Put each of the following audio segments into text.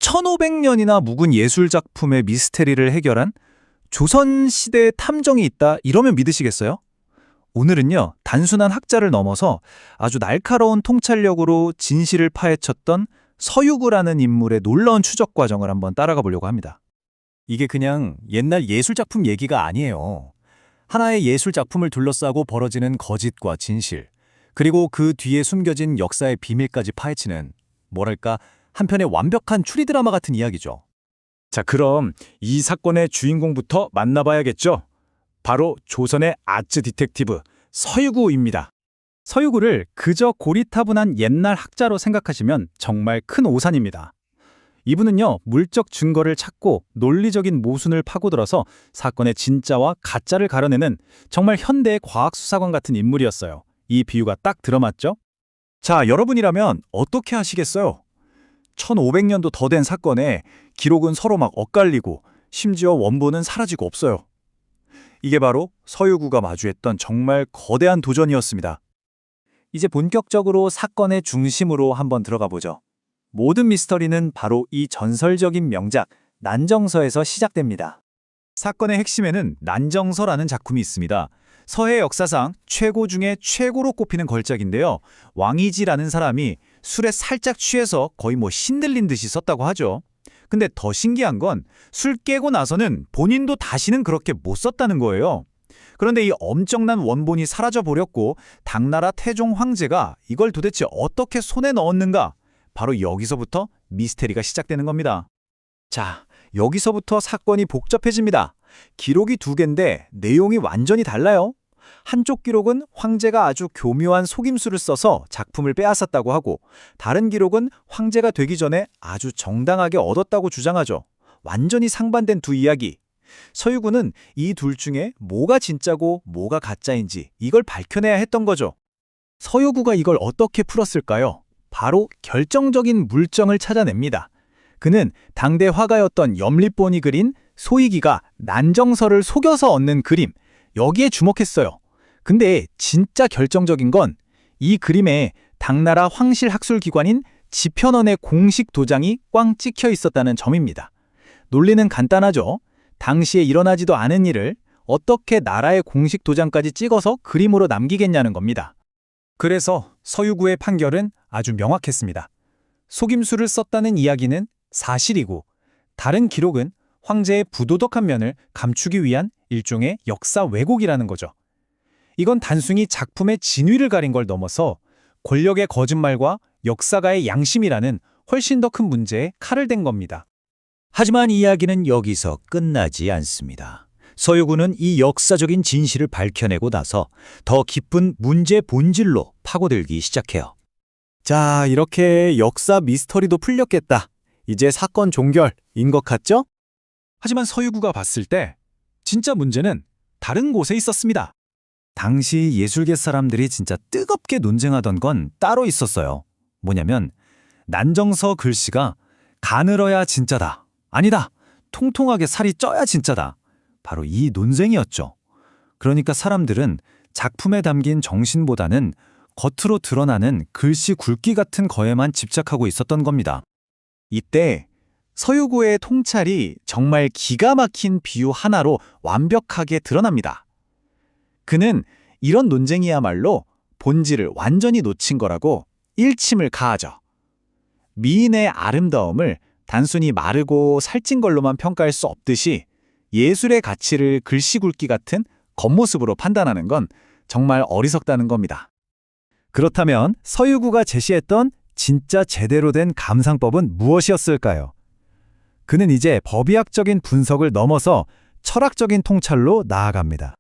1500년이나 묵은 예술 작품의 미스테리를 해결한 조선시대의 탐정이 있다 이러면 믿으시겠어요? 오늘은요, 단순한 학자를 넘어서 아주 날카로운 통찰력으로 진실을 파헤쳤던 서유구라는 인물의 놀라운 추적 과정을 한번 따라가 보려고 합니다. 이게 그냥 옛날 예술작품 얘기가 아니에요. 하나의 예술작품을 둘러싸고 벌어지는 거짓과 진실, 그리고 그 뒤에 숨겨진 역사의 비밀까지 파헤치는, 뭐랄까, 한편의 완벽한 추리 드라마 같은 이야기죠. 자, 그럼 이 사건의 주인공부터 만나봐야겠죠? 바로 조선의 아츠 디텍티브 서유구입니다. 서유구를 그저 고리타분한 옛날 학자로 생각하시면 정말 큰 오산입니다. 이분은요, 물적 증거를 찾고 논리적인 모순을 파고들어서 사건의 진짜와 가짜를 가려내는 정말 현대의 과학수사관 같은 인물이었어요. 이 비유가 딱 들어맞죠? 자, 여러분이라면 어떻게 하시겠어요? 1500년도 더 된 사건에 기록은 서로 막 엇갈리고 심지어 원본은 사라지고 없어요. 이게 바로 서유구가 마주했던 정말 거대한 도전이었습니다. 이제 본격적으로 사건의 중심으로 한번 들어가 보죠. 모든 미스터리는 바로 이 전설적인 명작 난정서에서 시작됩니다. 사건의 핵심에는 난정서라는 작품이 있습니다. 서해 역사상 최고 중에 최고로 꼽히는 걸작인데요. 왕이지라는 사람이 술에 살짝 취해서 거의 신들린 듯이 썼다고 하죠. 근데 더 신기한 건 술 깨고 나서는 본인도 다시는 그렇게 못 썼다는 거예요. 그런데 이 엄청난 원본이 사라져버렸고 당나라 태종 황제가 이걸 도대체 어떻게 손에 넣었는가? 바로 여기서부터 미스테리가 시작되는 겁니다. 자, 여기서부터 사건이 복잡해집니다. 기록이 두 개인데 내용이 완전히 달라요. 한쪽 기록은 황제가 아주 교묘한 속임수를 써서 작품을 빼앗았다고 하고, 다른 기록은 황제가 되기 전에 아주 정당하게 얻었다고 주장하죠. 완전히 상반된 두 이야기. 서유구는 이 둘 중에 뭐가 진짜고 뭐가 가짜인지 이걸 밝혀내야 했던 거죠. 서유구가 이걸 어떻게 풀었을까요? 바로 결정적인 물정을 찾아냅니다. 그는 당대 화가였던 염립본이 그린 소이기가 난정서를 속여서 얻는 그림, 여기에 주목했어요. 근데 진짜 결정적인 건 이 그림에 당나라 황실학술기관인 지편원의 공식 도장이 꽝 찍혀 있었다는 점입니다. 논리는 간단하죠. 당시에 일어나지도 않은 일을 어떻게 나라의 공식 도장까지 찍어서 그림으로 남기겠냐는 겁니다. 그래서 서유구의 판결은 아주 명확했습니다. 속임수를 썼다는 이야기는 사실이고, 다른 기록은 황제의 부도덕한 면을 감추기 위한 일종의 역사 왜곡이라는 거죠. 이건 단순히 작품의 진위를 가린 걸 넘어서 권력의 거짓말과 역사가의 양심이라는 훨씬 더 큰 문제에 칼을 댄 겁니다. 하지만 이야기는 여기서 끝나지 않습니다. 서유구는 이 역사적인 진실을 밝혀내고 나서 더 깊은 문제 본질로 파고들기 시작해요. 자, 이렇게 역사 미스터리도 풀렸겠다. 이제 사건 종결인 것 같죠? 하지만 서유구가 봤을 때 진짜 문제는 다른 곳에 있었습니다. 당시 예술계 사람들이 진짜 뜨겁게 논쟁하던 건 따로 있었어요. 뭐냐면 난정서 글씨가 가늘어야 진짜다, 아니다, 통통하게 살이 쪄야 진짜다. 바로 이 논쟁이었죠. 그러니까 사람들은 작품에 담긴 정신보다는 겉으로 드러나는 글씨 굵기 같은 거에만 집착하고 있었던 겁니다. 이때 서유구의 통찰이 정말 기가 막힌 비유 하나로 완벽하게 드러납니다. 그는 이런 논쟁이야말로 본질을 완전히 놓친 거라고 일침을 가하죠. 미인의 아름다움을 단순히 마르고 살찐 걸로만 평가할 수 없듯이 예술의 가치를 글씨 굵기 같은 겉모습으로 판단하는 건 정말 어리석다는 겁니다. 그렇다면 서유구가 제시했던 진짜 제대로 된 감상법은 무엇이었을까요? 그는 이제 법의학적인 분석을 넘어서 철학적인 통찰로 나아갑니다.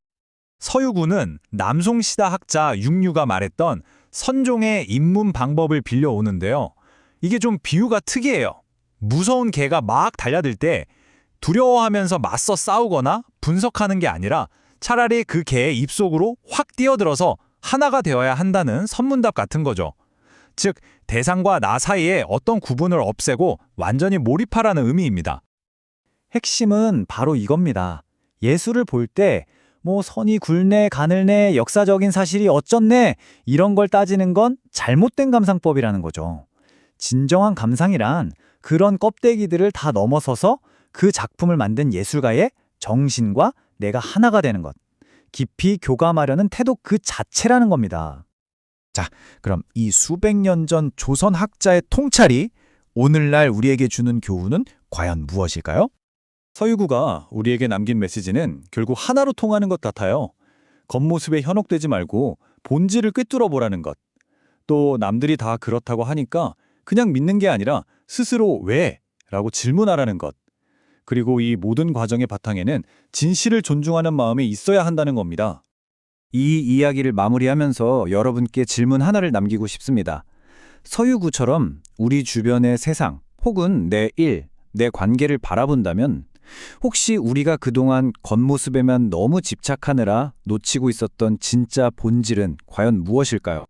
서유구는 남송시다 학자 육류가 말했던 선종의 입문 방법을 빌려오는데요. 이게 좀 비유가 특이해요. 무서운 개가 막 달려들 때 두려워하면서 맞서 싸우거나 분석하는 게 아니라 차라리 그 개의 입속으로 확 뛰어들어서 하나가 되어야 한다는 선문답 같은 거죠. 즉, 대상과 나 사이에 어떤 구분을 없애고 완전히 몰입하라는 의미입니다. 핵심은 바로 이겁니다. 예술을 볼 때 선이 굵네, 가늘네, 역사적인 사실이 어쩌네 이런 걸 따지는 건 잘못된 감상법이라는 거죠. 진정한 감상이란 그런 껍데기들을 다 넘어서서 그 작품을 만든 예술가의 정신과 내가 하나가 되는 것. 깊이 교감하려는 태도 그 자체라는 겁니다. 그럼 이 수백 년 전 조선 학자의 통찰이 오늘날 우리에게 주는 교훈은 과연 무엇일까요? 서유구가 우리에게 남긴 메시지는 결국 하나로 통하는 것 같아요. 겉모습에 현혹되지 말고 본질을 꿰뚫어 보라는 것. 또 남들이 다 그렇다고 하니까 그냥 믿는 게 아니라 스스로 왜? 라고 질문하라는 것. 그리고 이 모든 과정의 바탕에는 진실을 존중하는 마음이 있어야 한다는 겁니다. 이 이야기를 마무리하면서 여러분께 질문 하나를 남기고 싶습니다. 서유구처럼 우리 주변의 세상 혹은 내 일, 내 관계를 바라본다면 혹시 우리가 그동안 겉모습에만 너무 집착하느라 놓치고 있었던 진짜 본질은 과연 무엇일까요?